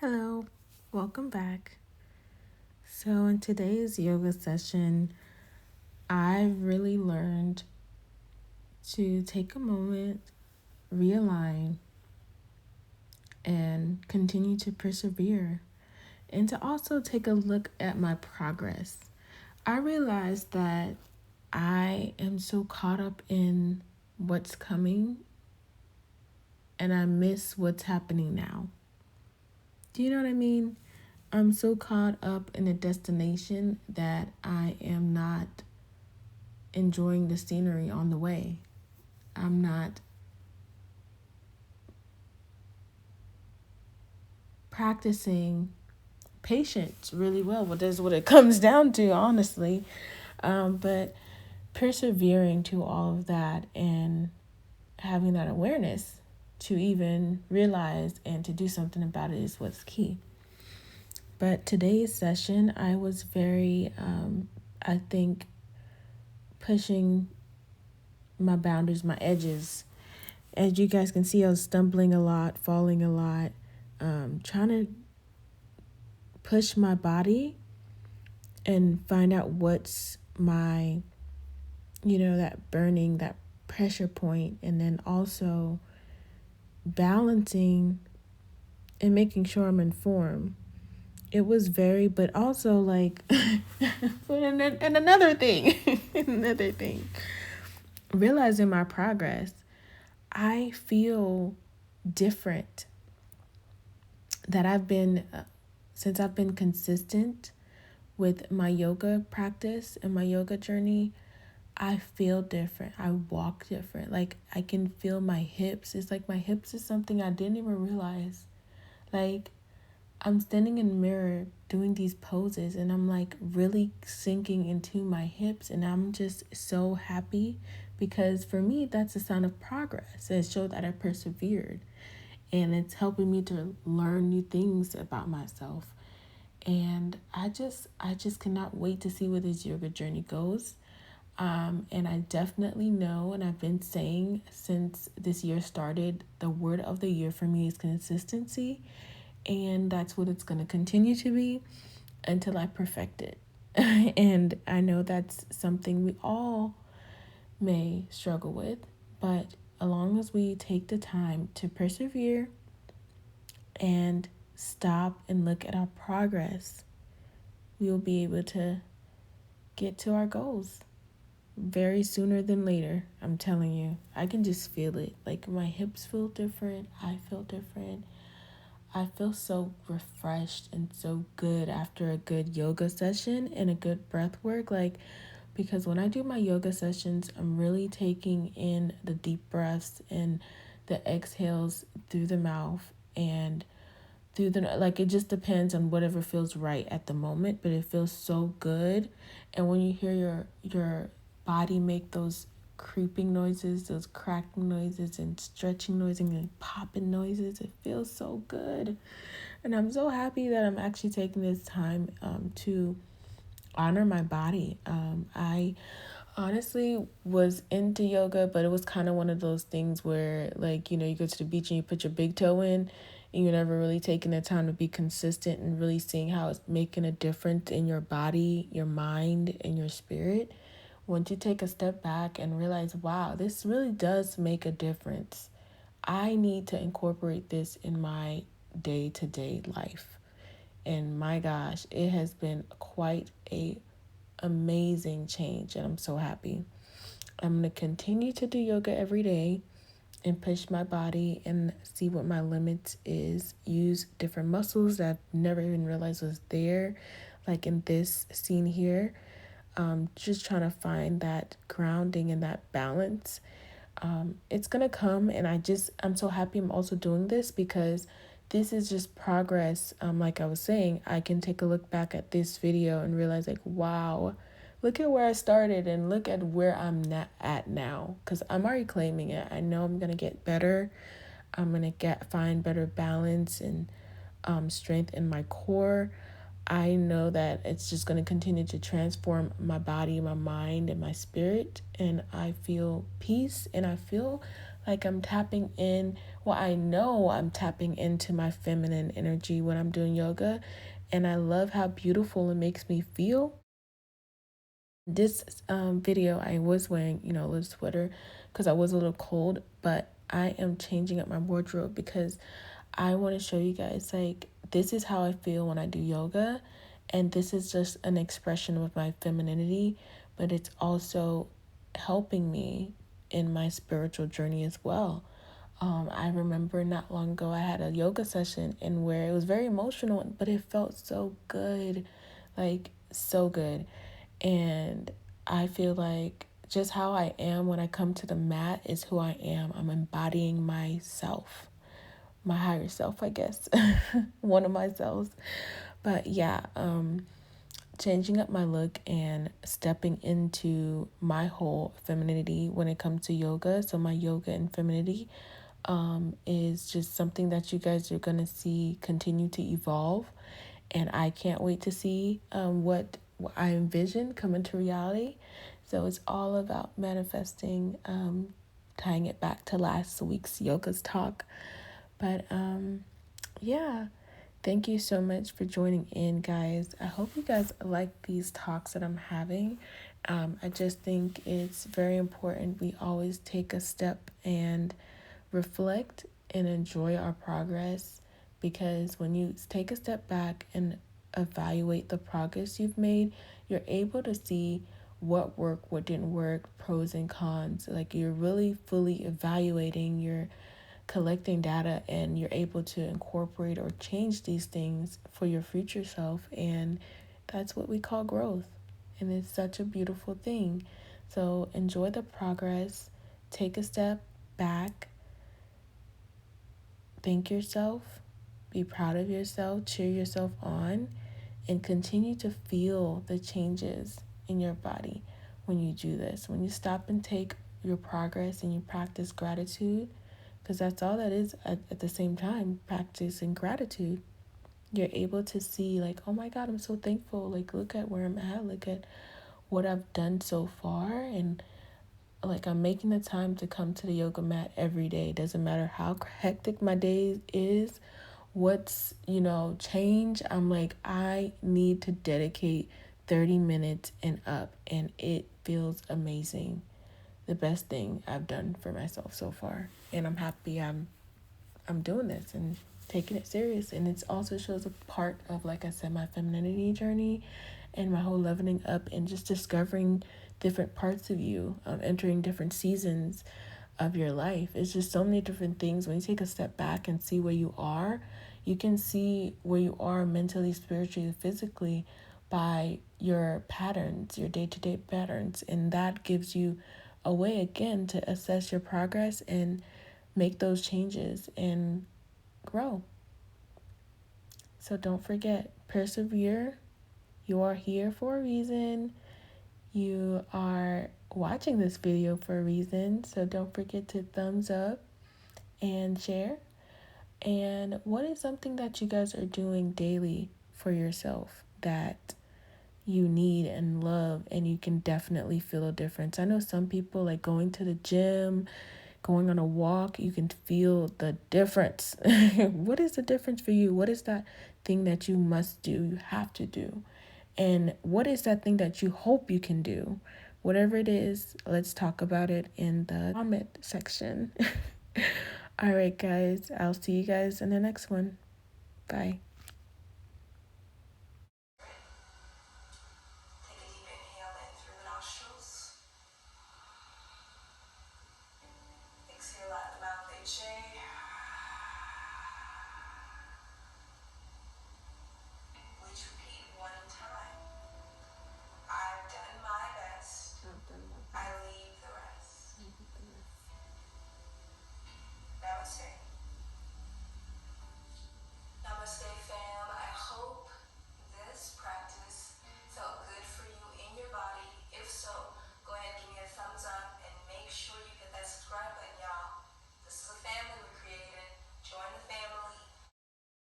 Hello, welcome back. So, in today's yoga session, I've really learned to take a moment, realign, and continue to persevere, and to also take a look at my progress. I realized that I am so caught up in what's coming and I miss what's happening now. Do you know what I mean? I'm so caught up in a destination that I am not enjoying the scenery on the way. I'm not practicing patience really well. Well, that's what it comes down to, honestly. But persevering to all of that and having that awareness to even realize and to do something about it is what's key. But today's session, I was very, I think, pushing my boundaries, my edges. As you guys can see, I was stumbling a lot, falling a lot, trying to push my body and find out what's my, that burning, that pressure point, and then also balancing and making sure I'm in form. It was very, but also like, and another thing, another thing, realizing my progress, I feel different that since I've been consistent with my yoga practice and my yoga journey, I feel different. I walk different. Like I can feel my hips. It's like my hips is something I didn't even realize. Like I'm standing in the mirror doing these poses and I'm like really sinking into my hips and I'm just so happy because for me that's a sign of progress. It shows that I persevered and it's helping me to learn new things about myself. And I just cannot wait to see where this yoga journey goes. And I definitely know, and I've been saying since this year started, the word of the year for me is consistency. And that's what it's going to continue to be until I perfect it. And I know that's something we all may struggle with, but as long as we take the time to persevere and stop and look at our progress, we will be able to get to our goals very sooner than later. I'm telling you, I can just feel it. Like my hips feel different. I feel different. I feel so refreshed and so good after a good yoga session and a good breath work. Like, because when I do my yoga sessions, I'm really taking in the deep breaths and the exhales through the mouth and through the, like, it just depends on whatever feels right at the moment, but it feels so good. And when you hear your body make those creeping noises, those cracking noises and stretching noises and popping noises, it feels so good. And I'm so happy that I'm actually taking this time to honor my body. I honestly was into yoga, but it was kind of one of those things where, like, you go to the beach and you put your big toe in and you're never really taking the time to be consistent and really seeing how it's making a difference in your body, your mind, and your spirit. Once you take a step back and realize, wow, this really does make a difference, I need to incorporate this in my day-to-day life. And my gosh, it has been quite a amazing change and I'm so happy. I'm going to continue to do yoga every day and push my body and see what my limits is. Use different muscles that I've never even realized was there, like in this scene here. Just trying to find that grounding and that balance. It's gonna come, and I'm so happy I'm also doing this because this is just progress. Like I was saying, I can take a look back at this video and realize, like, wow, look at where I started and look at where I'm at now, because I'm already claiming it. I know I'm gonna get better. I'm gonna find better balance and strength in my core. I know that it's just going to continue to transform my body, my mind, and my spirit. And I feel peace and I feel Like I'm tapping in, well, I know I'm tapping into my feminine energy when I'm doing yoga. And I love how beautiful it makes me feel. This video, I was wearing, a little sweater because I was a little cold, but I am changing up my wardrobe because I want to show you guys, like, this is how I feel when I do yoga. And this is just an expression of my femininity, but it's also helping me in my spiritual journey as well. I remember not long ago I had a yoga session and where it was very emotional, but it felt so good, like so good. And I feel like just how I am when I come to the mat is who I am. I'm embodying myself, my higher self, I guess, one of myself. But yeah, changing up my look and stepping into my whole femininity when it comes to yoga. So my yoga and femininity is just something that you guys are going to see continue to evolve. And I can't wait to see what I envision come into reality. So it's all about manifesting, tying it back to last week's yoga's talk. But yeah, thank you so much for joining in, guys. I hope you guys like these talks that I'm having. I just think it's very important we always take a step and reflect and enjoy our progress, because when you take a step back and evaluate the progress you've made, you're able to see what worked, what didn't work, pros and cons. Like you're really fully evaluating, you're collecting data, and you're able to incorporate or change these things for your future self. And that's what we call growth. And it's such a beautiful thing. So enjoy the progress, take a step back, thank yourself, be proud of yourself, cheer yourself on, and continue to feel the changes in your body when you do this. When you stop and take your progress and you practice gratitude, because that's all that is at the same time, practicing gratitude. You're able to see, like, oh my God, I'm so thankful. Like, look at where I'm at. Look at what I've done so far. And like, I'm making the time to come to the yoga mat every day. Doesn't matter how hectic my day is, what's, change. I'm like, I need to dedicate 30 minutes and up. And it feels amazing. The best thing I've done for myself so far. And I'm happy I'm doing this and taking it serious. And it also shows a part of, like I said, my femininity journey and my whole leveling up and just discovering different parts of you, entering different seasons of your life. It's just so many different things. When you take a step back and see where you are, you can see where you are mentally, spiritually, physically by your patterns, your day-to-day patterns. And that gives you a way, again, to assess your progress and make those changes and grow. So don't forget, persevere. You are here for a reason. You are watching this video for a reason. So don't forget to thumbs up and share. And what is something that you guys are doing daily for yourself that you need and love, and you can definitely feel a difference? I know some people, like going to the gym, going on a walk, you can feel the difference. What is the difference for you? What is that thing that you must do, you have to do? And what is that thing that you hope you can do? Whatever it is, let's talk about it in the comment section. All right, guys, I'll see you guys in the next one. Bye.